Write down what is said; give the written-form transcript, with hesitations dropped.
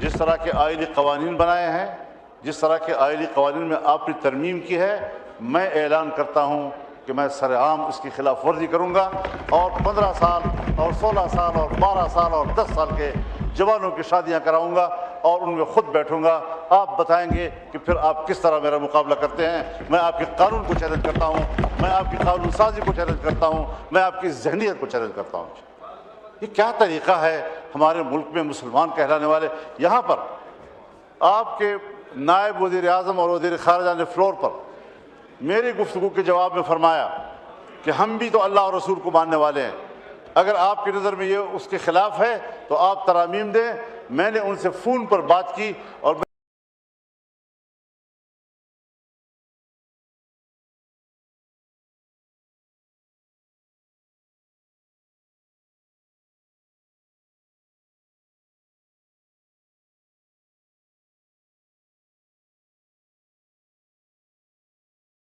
جس طرح کے آئینی قوانین بنائے ہیں، جس طرح کے آئینی قوانین میں آپ نے ترمیم کی ہے، میں اعلان کرتا ہوں کہ میں سرعام اس کی خلاف ورزی کروں گا اور 15 سال اور 16 سال اور 12 سال اور 10 سال کے جوانوں کی شادیاں کراؤں گا اور ان میں خود بیٹھوں گا۔ آپ بتائیں گے کہ پھر آپ کس طرح میرا مقابلہ کرتے ہیں۔ میں آپ کے قانون کو چیلنج کرتا ہوں، میں آپ کی قانون سازی کو چیلنج کرتا ہوں، میں آپ کی ذہنیت کو چیلنج کرتا ہوں۔ یہ کیا طریقہ ہے ہمارے ملک میں مسلمان کہلانے والے؟ یہاں پر آپ کے نائب وزیر اعظم اور وزیر خارجہ نے فلور پر میری گفتگو کے جواب میں فرمایا کہ ہم بھی تو اللہ اور رسول کو ماننے والے ہیں، اگر آپ کی نظر میں یہ اس کے خلاف ہے تو آپ ترامیم دیں۔ میں نے ان سے فون پر بات کی اور